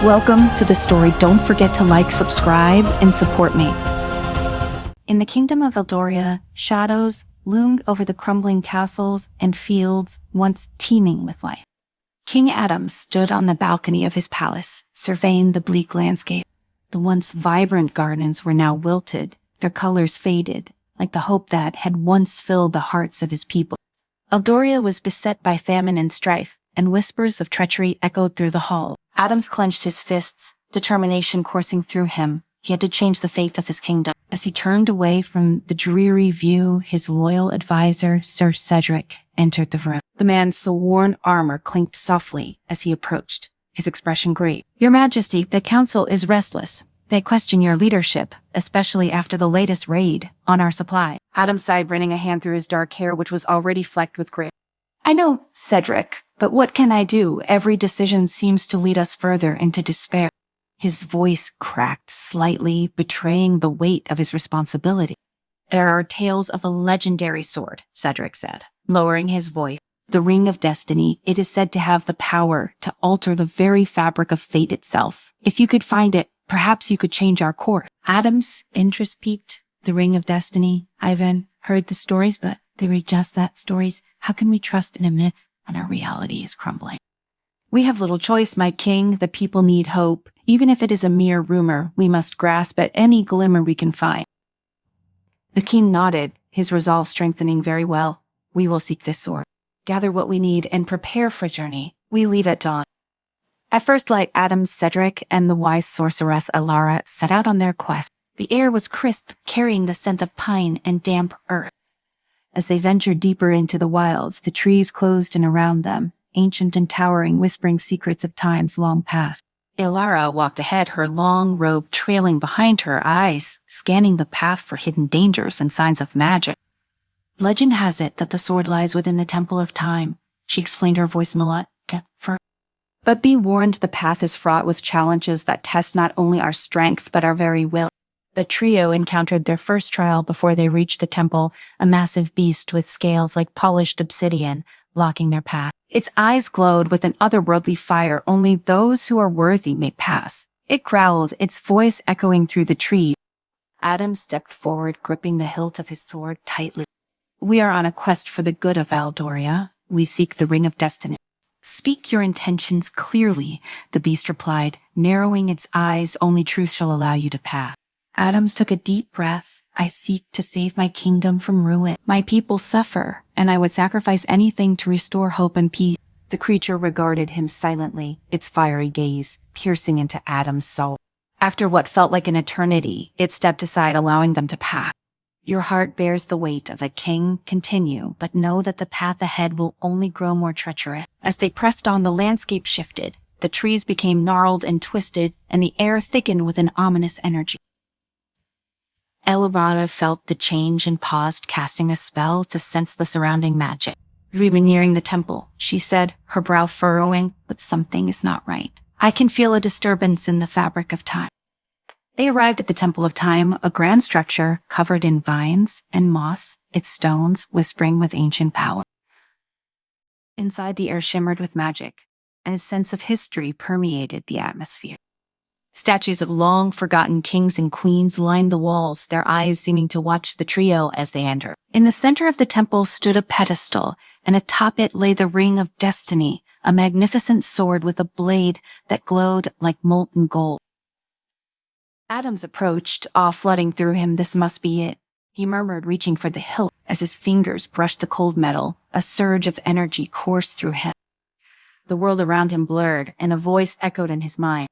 Welcome to the story. Don't forget to like, subscribe, and support me. In the kingdom of Eldoria, shadows loomed over the crumbling castles and fields once teeming with life. King Adam stood on the balcony of his palace, surveying the bleak landscape. The once vibrant gardens were now wilted, their colors faded, like the hope that had once filled the hearts of his people. Eldoria was beset by famine and strife, and whispers of treachery echoed through the hall. Adams clenched his fists, determination coursing through him. He had to change the fate of his kingdom. As he turned away from the dreary view, his loyal advisor, Sir Cedric, entered the room. The man's worn armor clinked softly as he approached, his expression grave. "Your Majesty, the council is restless. They question your leadership, especially after the latest raid on our supply." Adams sighed, running a hand through his dark hair, which was already flecked with gray. "I know, Cedric, but what can I do? Every decision seems to lead us further into despair." His voice cracked slightly, betraying the weight of his responsibility. "There are tales of a legendary sword," Cedric said, lowering his voice. "The Ring of Destiny. It is said to have the power to alter the very fabric of fate itself. If you could find it, perhaps you could change our course." Adam's interest piqued. The Ring of Destiny. I've heard the stories, but they were just that, stories. How can we trust in a myth when our reality is crumbling? "We have little choice, my king. The people need hope. Even if it is a mere rumor, we must grasp at any glimmer we can find." The king nodded, his resolve strengthening. "Very well. We will seek this sword, gather what we need, and prepare for journey. We leave at dawn." At first light, Adam, Cedric, and the wise sorceress Alara set out on their quest. The air was crisp, carrying the scent of pine and damp earth. As they ventured deeper into the wilds, the trees closed in around them, ancient and towering, whispering secrets of times long past. Alara walked ahead, her long robe trailing behind her, eyes scanning the path for hidden dangers and signs of magic. "Legend has it that the sword lies within the Temple of Time," she explained, her voice melodic. "But be warned, the path is fraught with challenges that test not only our strength but our very will." The trio encountered their first trial before they reached the temple, a massive beast with scales like polished obsidian, blocking their path. Its eyes glowed with an otherworldly fire. "Only those who are worthy may pass." It growled, its voice echoing through the trees. Adam stepped forward, gripping the hilt of his sword tightly. "We are on a quest for the good of Eldoria. We seek the Ring of Destiny." "Speak your intentions clearly," the beast replied, narrowing its eyes. "Only truth shall allow you to pass." Adams took a deep breath. "I seek to save my kingdom from ruin. My people suffer, and I would sacrifice anything to restore hope and peace." The creature regarded him silently, its fiery gaze piercing into Adam's soul. After what felt like an eternity, it stepped aside, allowing them to pass. "Your heart bears the weight of a king. Continue, but know that the path ahead will only grow more treacherous." As they pressed on, the landscape shifted. The trees became gnarled and twisted, and the air thickened with an ominous energy. Elvira felt the change and paused, casting a spell to sense the surrounding magic. "We were nearing the temple," she said, her brow furrowing, "but something is not right. I can feel a disturbance in the fabric of time." They arrived at the Temple of Time, a grand structure covered in vines and moss, its stones whispering with ancient power. Inside, the air shimmered with magic, and a sense of history permeated the atmosphere. Statues of long-forgotten kings and queens lined the walls, their eyes seeming to watch the trio as they entered. In the center of the temple stood a pedestal, and atop it lay the Ring of Destiny, a magnificent sword with a blade that glowed like molten gold. Adams approached, awe flooding through him. "This must be it," he murmured, reaching for the hilt. As his fingers brushed the cold metal, a surge of energy coursed through him. The world around him blurred, and a voice echoed in his mind.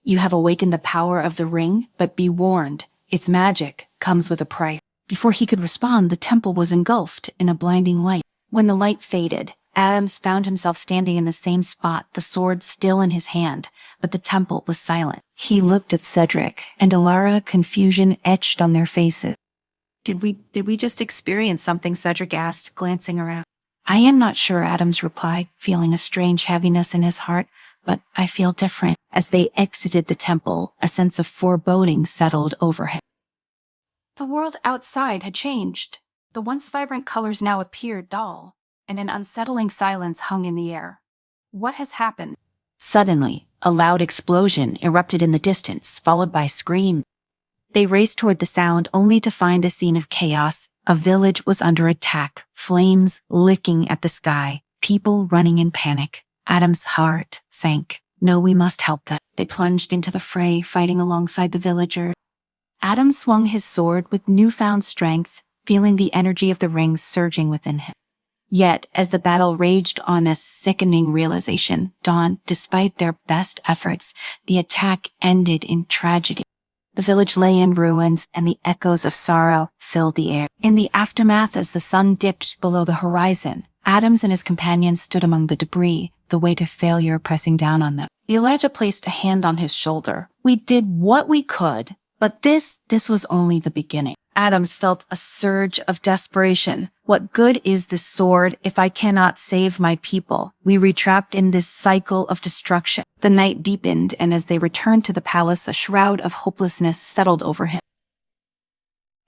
"You have awakened the power of the ring, but be warned, its magic comes with a price." Before he could respond, the temple was engulfed in a blinding light. When the light faded, Adams found himself standing in the same spot, the sword still in his hand, but the temple was silent. He looked at Cedric and Alara, confusion etched on their faces. Did we just experience something?" Cedric asked, glancing around. "I am not sure," Adams replied, feeling a strange heaviness in his heart, "but I feel different." As they exited the temple, a sense of foreboding settled over him. The world outside had changed. The once vibrant colors now appeared dull, and an unsettling silence hung in the air. "What has happened?" Suddenly, a loud explosion erupted in the distance, followed by screams. They raced toward the sound only to find a scene of chaos. A village was under attack, flames licking at the sky, people running in panic. Adam's heart sank. No, we must help them. They plunged into the fray, fighting alongside the villagers. Adam swung his sword with newfound strength, feeling the energy of the ring surging within him. Yet, as the battle raged on, a sickening realization dawned. Despite their best efforts, the attack ended in tragedy. The village lay in ruins, and the echoes of sorrow filled the air. In the aftermath, as the sun dipped below the horizon, Adams and his companions stood among the debris, the weight of failure pressing down on them. Elijah placed a hand on his shoulder. We did what we could, but this was only the beginning. Adams felt a surge of desperation. What good is this sword if I cannot save my people? We were trapped in this cycle of destruction. The night deepened, and as they returned to the palace, a shroud of hopelessness settled over him.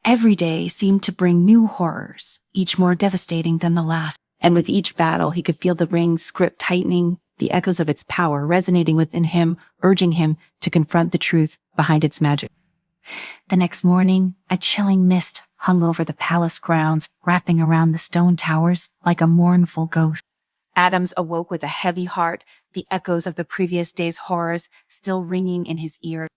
Every day seemed to bring new horrors, each more devastating than the last. And with each battle, he could feel the ring's grip tightening, the echoes of its power resonating within him, urging him to confront the truth behind its magic. The next morning, a chilling mist hung over the palace grounds, wrapping around the stone towers like a mournful ghost. Adams awoke with a heavy heart, the echoes of the previous day's horrors still ringing in his ear.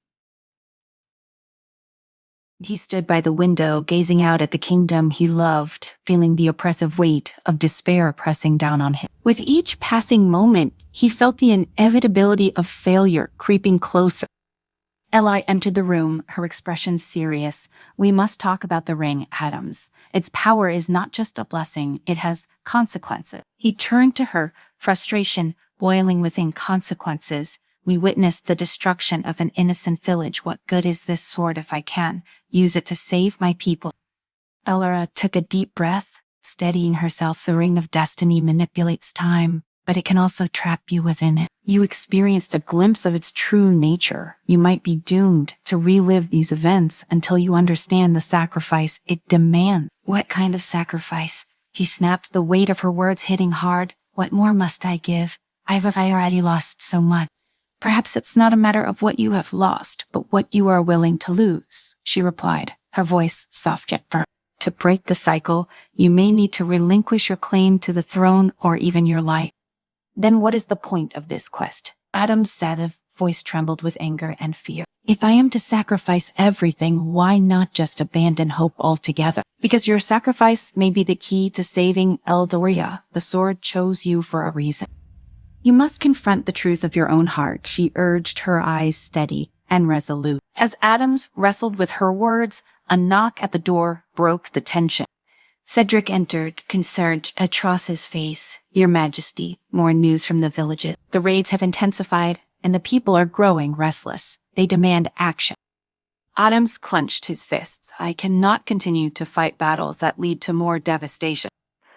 He stood by the window, gazing out at the kingdom he loved, feeling the oppressive weight of despair pressing down on him. With each passing moment, he felt the inevitability of failure creeping closer. Eli entered the room, her expression serious. We must talk about the ring, Adams. Its power is not just a blessing, it has consequences. He turned to her, frustration boiling within. Consequences. We witnessed the destruction of an innocent village. What good is this sword if I can use it to save my people? Elora took a deep breath, steadying herself. The ring of destiny manipulates time, but it can also trap you within it. You experienced a glimpse of its true nature. You might be doomed to relive these events until you understand the sacrifice it demands. What kind of sacrifice? He snapped, the weight of her words hitting hard. What more must I give? I've already lost so much. Perhaps it's not a matter of what you have lost, but what you are willing to lose, she replied, her voice soft yet firm. To break the cycle, you may need to relinquish your claim to the throne or even your life. Then what is the point of this quest? Adam's sad voice trembled with anger and fear. If I am to sacrifice everything, why not just abandon hope altogether? Because your sacrifice may be the key to saving Eldoria. The sword chose you for a reason. You must confront the truth of your own heart, she urged, her eyes steady and resolute. As Adams wrestled with her words, a knock at the door broke the tension. Cedric entered, concerned across his face. Your Majesty, more news from the villages. The raids have intensified, and the people are growing restless. They demand action. Adams clenched his fists. I cannot continue to fight battles that lead to more devastation.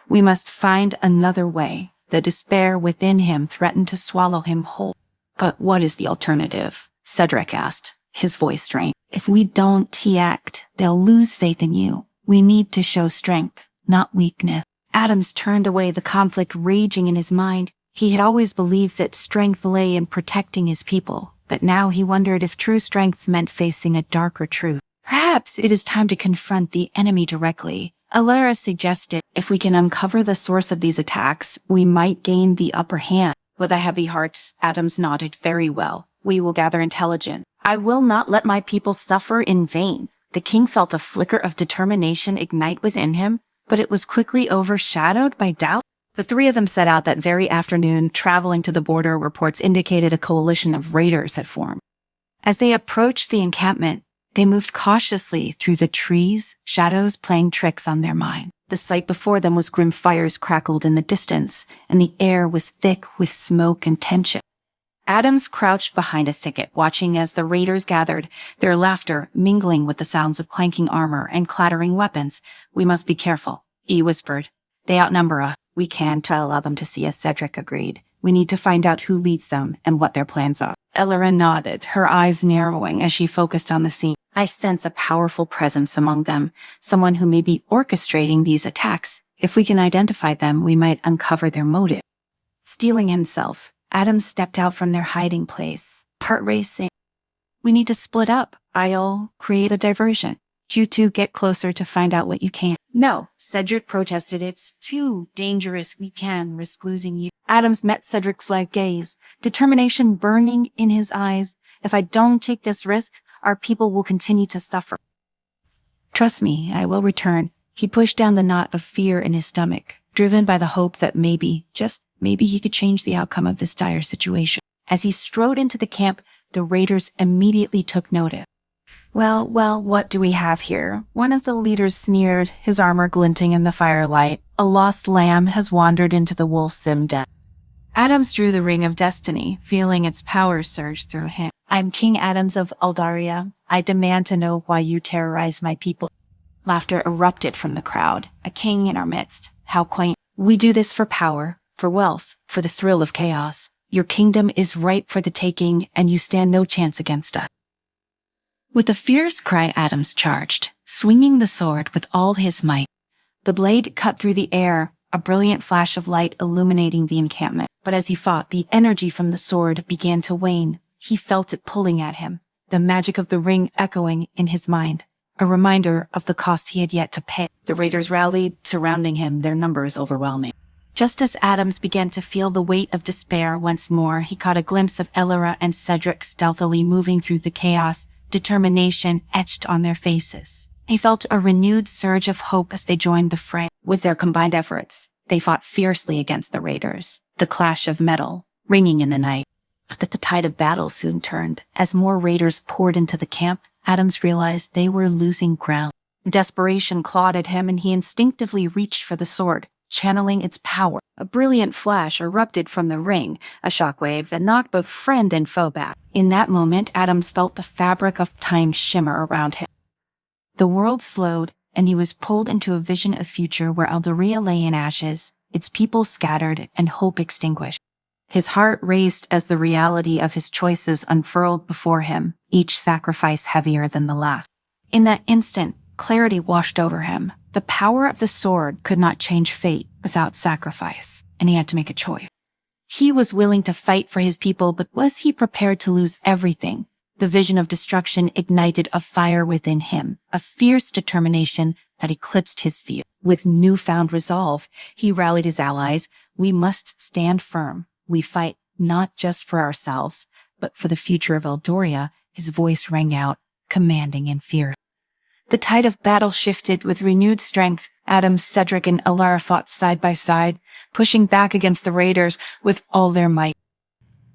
We must find another way. The despair within him threatened to swallow him whole. But what is the alternative? Cedric asked, his voice strained. If we don't act, they'll lose faith in you. We need to show strength, not weakness. Adams turned away, the conflict raging in his mind. He had always believed that strength lay in protecting his people, but now he wondered if true strength meant facing a darker truth. Perhaps it is time to confront the enemy directly. Allure suggested if we can uncover the source of these attacks, we might gain the upper hand. With a heavy heart, Adams nodded. Very well. We will gather intelligence. I will not let my people suffer in vain. The king felt a flicker of determination ignite within him, but it was quickly overshadowed by doubt. The three of them set out that very afternoon, traveling to the border. Reports indicated a coalition of raiders had formed. As they approached the encampment, they moved cautiously through the trees, shadows playing tricks on their mind. The sight before them was grim. Fires crackled in the distance, and the air was thick with smoke and tension. Adams crouched behind a thicket, watching as the raiders gathered, their laughter mingling with the sounds of clanking armor and clattering weapons. We must be careful, he whispered. They outnumber us. We can't allow them to see us, Cedric agreed. We need to find out who leads them and what their plans are. Elora nodded, her eyes narrowing as she focused on the scene. I sense a powerful presence among them, someone who may be orchestrating these attacks. If we can identify them, we might uncover their motive. Steeling himself, Adams stepped out from their hiding place, heart racing. We need to split up. I'll create a diversion. You two get closer to find out what you can. No, Cedric protested. It's too dangerous. We can risk losing you. Adams met Cedric's light gaze, determination burning in his eyes. If I don't take this risk, our people will continue to suffer. Trust me, I will return. He pushed down the knot of fear in his stomach, driven by the hope that maybe, just maybe, he could change the outcome of this dire situation. As he strode into the camp, the raiders immediately took notice. Well, what do we have here? One of the leaders sneered, his armor glinting in the firelight. A lost lamb has wandered into the wolf's den. Adams drew the ring of destiny, feeling its power surge through him. I'm King Adams of Eldaria. I demand to know why you terrorize my people. Laughter erupted from the crowd. A king in our midst. How quaint. We do this for power, for wealth, for the thrill of chaos. Your kingdom is ripe for the taking, and you stand no chance against us. With a fierce cry, Adams charged, swinging the sword with all his might. The blade cut through the air, a brilliant flash of light illuminating the encampment. But as he fought, the energy from the sword began to wane. He felt it pulling at him, the magic of the ring echoing in his mind, a reminder of the cost he had yet to pay. The raiders rallied, surrounding him, their numbers overwhelming. Just as Adams began to feel the weight of despair once more, he caught a glimpse of Elora and Cedric stealthily moving through the chaos, determination etched on their faces. He felt a renewed surge of hope as they joined the fray. With their combined efforts, they fought fiercely against the raiders, the clash of metal ringing in the night. But the tide of battle soon turned. As more raiders poured into the camp, Adams realized they were losing ground. Desperation clawed at him, and he instinctively reached for the sword, channeling its power. A brilliant flash erupted from the ring, a shockwave that knocked both friend and foe back. In that moment, Adams felt the fabric of time shimmer around him. The world slowed, and he was pulled into a vision of future where Eldaria lay in ashes, its people scattered, and hope extinguished. His heart raced as the reality of his choices unfurled before him, each sacrifice heavier than the last. In that instant, clarity washed over him. The power of the sword could not change fate without sacrifice, and he had to make a choice. He was willing to fight for his people, but was he prepared to lose everything? The vision of destruction ignited a fire within him, a fierce determination that eclipsed his fear. With newfound resolve, he rallied his allies. We must stand firm. We fight not just for ourselves, but for the future of Eldoria. His voice rang out, commanding and fierce. The tide of battle shifted with renewed strength. Adams, Cedric, and Elara fought side by side, pushing back against the raiders with all their might.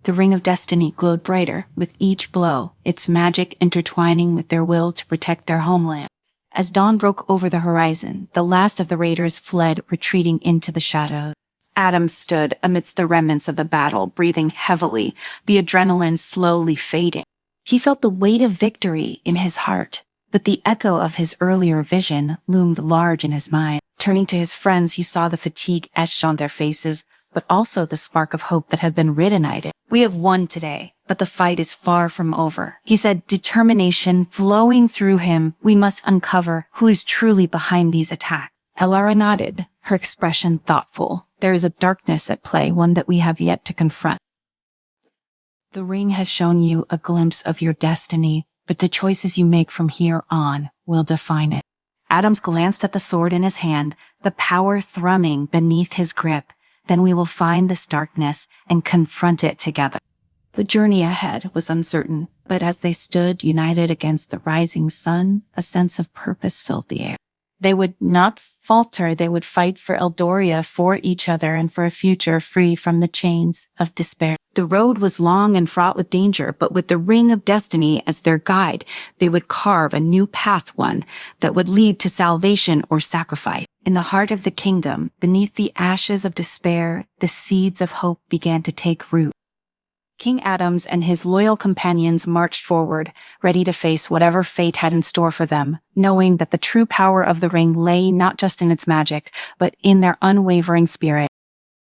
The ring of destiny glowed brighter with each blow, its magic intertwining with their will to protect their homeland. As dawn broke over the horizon, the last of the raiders fled, retreating into the shadows. Adams stood amidst the remnants of the battle, breathing heavily, the adrenaline slowly fading. He felt the weight of victory in his heart, but the echo of his earlier vision loomed large in his mind. Turning to his friends, he saw the fatigue etched on their faces, but also the spark of hope that had been reignited. We have won today, but the fight is far from over, he said, determination flowing through him. We must uncover who is truly behind these attacks. Elara nodded, her expression thoughtful. There is a darkness at play, one that we have yet to confront. The ring has shown you a glimpse of your destiny, but the choices you make from here on will define it. Adams glanced at the sword in his hand, the power thrumming beneath his grip. Then we will find this darkness and confront it together. The journey ahead was uncertain, but as they stood united against the rising sun, a sense of purpose filled the air. They would not falter. They would fight for Eldoria, for each other, and for a future free from the chains of despair. The road was long and fraught with danger, but with the ring of destiny as their guide, they would carve a new path, one that would lead to salvation or sacrifice. In the heart of the kingdom, beneath the ashes of despair, the seeds of hope began to take root. King Adams and his loyal companions marched forward, ready to face whatever fate had in store for them, knowing that the true power of the ring lay not just in its magic, but in their unwavering spirit.